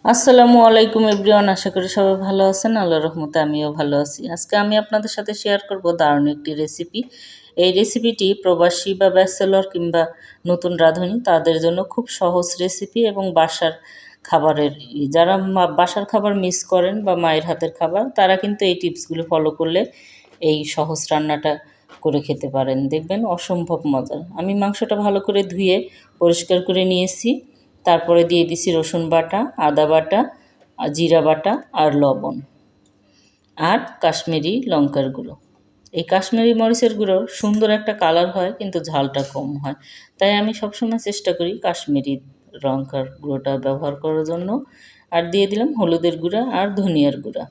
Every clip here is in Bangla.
আসসালামু আলাইকুম এভরিওয়ান, আশা করি সবাই ভালো আছেন। আল্লাহর রহমতে আমিও ভালো আছি। আজকে আমি আপনাদের সাথে শেয়ার করব দারুণ একটি রেসিপি। এই রেসিপিটি প্রবাসী বা ব্যাচেলর কিংবা নতুন রাঁধুনি তাদের জন্য খুব সহজ রেসিপি এবং বাসার খাবারের যারা বাসার খাবার মিস করেন বা মায়ের হাতের খাবার, তারা কিন্তু এই টিপসগুলো ফলো করলে এই সহজ রান্নাটা করে খেতে পারেন। দেখবেন অসম্ভব মজার। আমি মাংসটা ভালো করে ধুয়ে পরিষ্কার করে নিয়েছি। তারপরে দিয়ে দিছি রসুন বাটা, আদা বাটা, জিরা বাটা আর লবণ আর কাশ্মীরি লঙ্কার গুঁড়ো। এই কাশ্মীরি মরিচের গুঁড়ো সুন্দর একটা কালার হয়, কিন্তু ঝালটা কম হয়। তাই আমি সবসময় চেষ্টা করি কাশ্মীরি লঙ্কার গুঁড়োটা ব্যবহার করার জন্য। আর দিয়ে দিলাম হলুদের গুঁড়া আর ধনিয়ার গুঁড়া।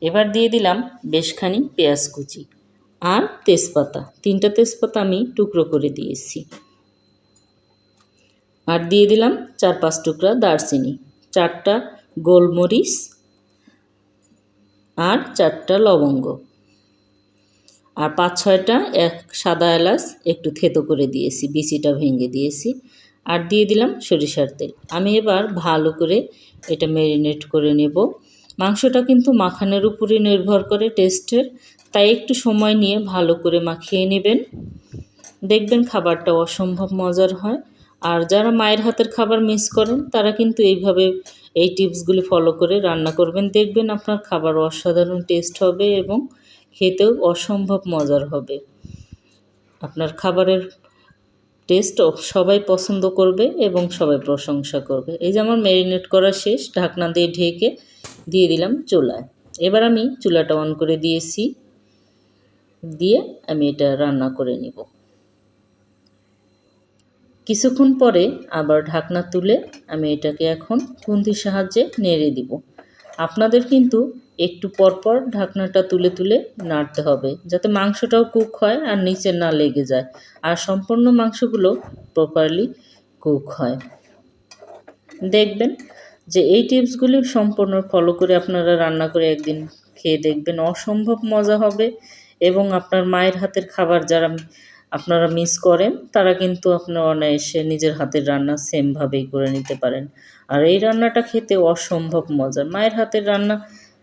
এবার দিয়ে দিলাম বেশখানি পেঁয়াজ কুচি আর তেজপাতা। 3টা তেজপাতা আমি টুকরো করে দিয়েছি। আর দিয়ে দিলাম 4-5 টুকরা দারচিনি, 4টা গোলমরিচ আর 4টা লবঙ্গ আর 5-6টা সাদা এলাচ একটু থেতো করে দিয়েছি, বিচিটা ভেঙে দিয়েছি। আর দিয়ে দিলাম সরিষার তেল। আমি এবার ভালো করে এটা ম্যারিনেট করে নেব। মাংসটা কিন্তু মাখানের উপরে নির্ভর করে টেস্টের, তাই একটু সময় নিয়ে ভালো করে মাখিয়ে নেবেন। দেখবেন খাবারটা অসম্ভব মজার হয়। আর যারা মায়ের হাতের খাবার মিস করেন, তারা কিন্তু এইভাবে এই টিপসগুলি ফলো করে রান্না করবেন। দেখবেন আপনার খাবার অসাধারণ টেস্ট হবে এবং খেতেও অসম্ভব মজার হবে। আপনার খাবারের টেস্ট সবাই পছন্দ করবে এবং সবাই প্রশংসা করবে। এই যে আমার ম্যারিনেট করা শেষ, ঢাকনা দিয়ে ঢেকে দিয়ে দিলাম চুলায়। এবার আমি চুলাটা অন করে দিয়েছি, দিয়ে আমি এটা রান্না করে নিব। কিছুক্ষণ পরে আবার ঢাকনা তুলে আমি এটাকে এখন খুন্তির সাহায্যে নেড়ে দিব। আপনাদের কিন্তু একটু পরপর ঢাকনাটা তুলে তুলে নাড়তে হবে, যাতে মাংসটাও কুক হয় আর নিচে না লেগে যায়, আর সম্পূর্ণ মাংসগুলো প্রপারলি কুক হয়। দেখবেন যে এই টিপসগুলি সম্পূর্ণ ফলো করে আপনারা রান্না করে একদিন খেয়ে দেখবেন, অসম্ভব মজা হবে। এবং আপনার মায়ের হাতের খাবার যারা আপনারা মিস করেন, তারা কিন্তু আপনারা অনায়াসে নিজের হাতের রান্না সেমভাবেই করে নিতে পারেন। আর এই রান্নাটা খেতে অসম্ভব মজার। মায়ের হাতের রান্না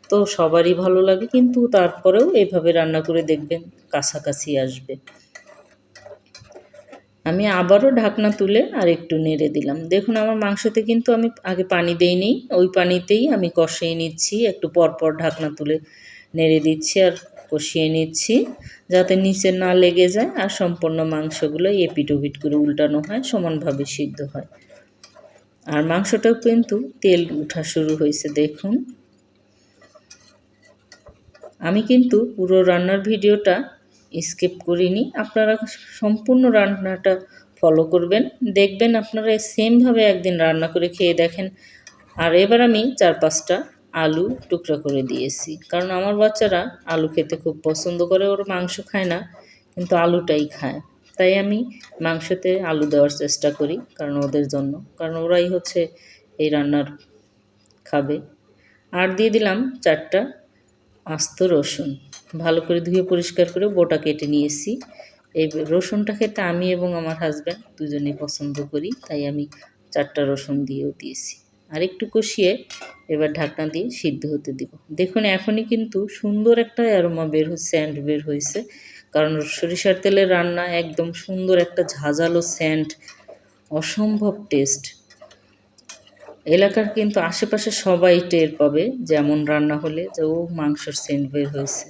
তো সবারই ভালো লাগে, কিন্তু তারপরেও এইভাবে রান্না করে দেখবেন কাছাকাছি আসবে। আমি আবারও ঢাকনা তুলে আর একটু নেড়ে দিলাম। দেখুন আমার মাংসতে কিন্তু আমি আগে পানি দেইনি, ওই পানিতেই আমি কষিয়ে নিচ্ছি। একটু পরপর ঢাকনা তুলে নেড়ে দিচ্ছি আর কষিয়ে নিচ্ছি, যাতে নিচে না লেগে যায় আর সম্পূর্ণ মাংসগুলো এপিট ওপিট করে উল্টানো হয়, সমানভাবে সিদ্ধ হয়। আর মাংসটাও কিন্তু তেল উঠা শুরু হয়েছে। দেখুন আমি কিন্তু পুরো রান্নার ভিডিওটা স্কিপ করিনি, আপনারা সম্পূর্ণ রান্নাটা ফলো করবেন। দেখবেন আপনারা সেমভাবে একদিন রান্না করে খেয়ে দেখেন। আর এবার আমি 4-5টা আলু টুকরা করে দিয়েছি, কারণ আমার বাচ্চারা আলু খেতে খুব পছন্দ করে। ওরা মাংস খায় না, কিন্তু আলুটাই খায়। তাই আমি মাংসতে আলু দেওয়ার চেষ্টা করি, কারণ ওদের জন্য, কারণ ওরাই হচ্ছে এই রান্নার খাবে। আর দিয়ে দিলাম 4টা আস্ত রসুন, ভালো করে ধুয়ে পরিষ্কার করে বোটা কেটে নিয়েছি। এই রসুনটা খেতে আমি এবং আমার হাজব্যান্ড দুজনেই পছন্দ করি, তাই আমি 4টা রসুন দিয়েও দিয়েছি। আর একটু কষিয়ে এবার ঢাকনা দিয়ে সিদ্ধ হতে দিব। দেখুন এখনই কিন্তু সুন্দর একটা অ্যারোমা বের হচ্ছে, স্যান্ট বের হয়েছে, কারণ সরিষার তেলের রান্না একদম সুন্দর একটা ঝাঁঝালো স্যান্ট, অসম্ভব টেস্ট। এলাকার কিন্তু আশেপাশে সবাই টের পাবে যেমন রান্না হলে যে ও মাংসের সেন্ট বের হয়েছে।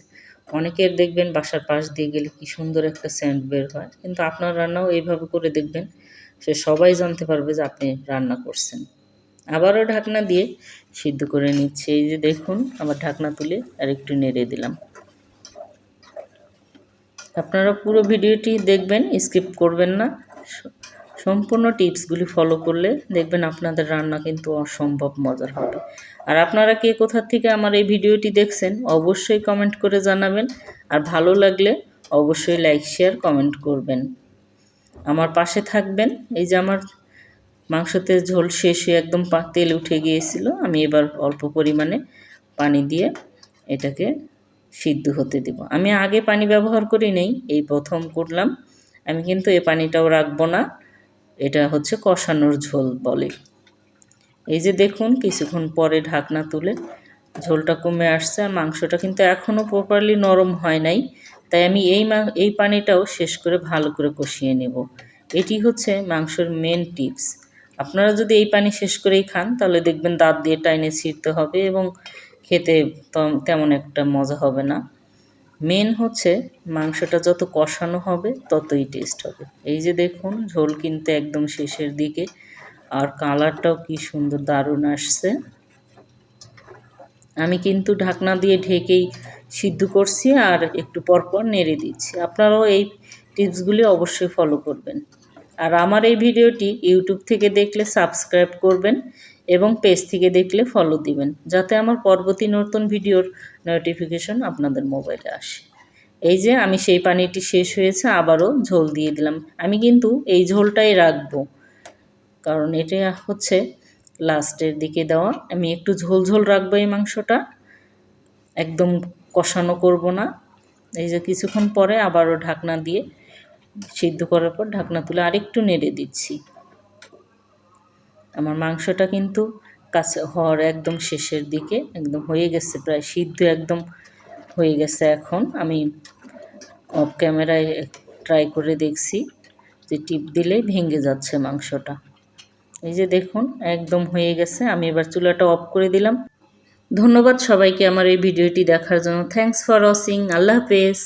অনেকের দেখবেন বাসার পাশ দিয়ে গেলে কি সুন্দর একটা সেন্ট বের হয়, কিন্তু আপনার রান্নাও এইভাবে করে দেখবেন, সে সবাই জানতে পারবে যে আপনি রান্না করছেন। আবারও ঢাকনা দিয়ে সিদ্ধ করে নিচ্ছে। এই যে দেখুন আবার ঢাকনা তুলে আর একটু নেড়ে দিলাম। আপনারা পুরো ভিডিওটি দেখবেন, স্কিপ করবেন না। সম্পূর্ণ টিপসগুলি ফলো করলে দেখবেন আপনাদের রান্না কিন্তু অসম্ভব মজার হবে। আর আপনারা কে কোথা থেকে আমার এই ভিডিওটি দেখছেন অবশ্যই কমেন্ট করে জানাবেন। আর ভালো লাগলে অবশ্যই লাইক শেয়ার কমেন্ট করবেন, আমার পাশে থাকবেন। এই যে আমার মাংসতে ঝোল শেষ হয়ে একদম তেল উঠে গিয়েছিল, আমি এবার অল্প পরিমাণে পানি দিয়ে এটাকে সিদ্ধ হতে দেব। আমি আগে পানি ব্যবহার করি নেই, এই প্রথম করলাম। আমি কিন্তু এই পানিটাও রাখবো না, এটা হচ্ছে কষানোর ঝোল বলে। এই যে দেখুন কিছুক্ষণ পরে ঢাকনা তুলে ঝোলটা কমে আসছে, আর মাংসটা কিন্তু এখনও প্রপারলি নরম হয় নাই, তাই আমি এই পানিটাও শেষ করে ভালো করে কষিয়ে নেব। এটি হচ্ছে মাংসের মেন টিপস। আপনারা যদি এই পানি শেষ করেই খান তাহলে দেখবেন দাঁত দিয়ে টাইনে ছিঁড়তে হবে এবং খেতে তেমন একটা মজা হবে না। মেন হচ্ছে মাংসটা যত কষানো হবে ততই টেস্ট হবে। এই যে দেখুন ঝোল কিন্তু একদম শেষের দিকে, আর কালারটাও কি সুন্দর দারুণ আসছে। আমি কিন্তু ঢাকনা দিয়ে ঢেকেই সিদ্ধ করছি আর একটু পরপর নেড়ে দিচ্ছি। আপনারাও এই টিপসগুলি অবশ্যই ফলো করবেন। আর আমার এই ভিডিওটি ইউটিউব থেকে দেখলে সাবস্ক্রাইব করবেন এবং পেজ থেকে দেখলে ফলো দিবেন, যাতে আমার পরবর্তী নতুন ভিডিওর নোটিফিকেশন আপনাদের মোবাইলে আসে। এই যে আমি সেই পানিটি শেষ হয়েছে, আবারও ঝোল দিয়ে দিলাম। আমি কিন্তু এই ঝোলটাই রাখবো, কারণ এটা হচ্ছে লাস্টের দিকে দেওয়া। আমি একটু ঝোল ঝোল রাখবো এই মাংসটা, একদম কষানো করব না। এই যে কিছুক্ষণ পরে আবারও ঢাকনা দিয়ে সিদ্ধ করার পর ঢাকনা তুলে আরেকটু নেড়ে দিচ্ছি। আমার মাংসটা কিন্তু কাছে হওয়ার একদম শেষের দিকে, একদম হয়ে গেছে, প্রায় সিদ্ধ একদম হয়ে গেছে। এখন আমি অফ ক্যামেরায় ট্রাই করে দেখছি যে টিপ দিলেই ভেঙে যাচ্ছে মাংসটা। এই যে দেখুন একদম হয়ে গেছে। আমি এবার চুলাটা অফ করে দিলাম। ধন্যবাদ সবাইকে আমার এই ভিডিওটি দেখার জন্য। Thanks for watching. আল্লাহ হাফেজ।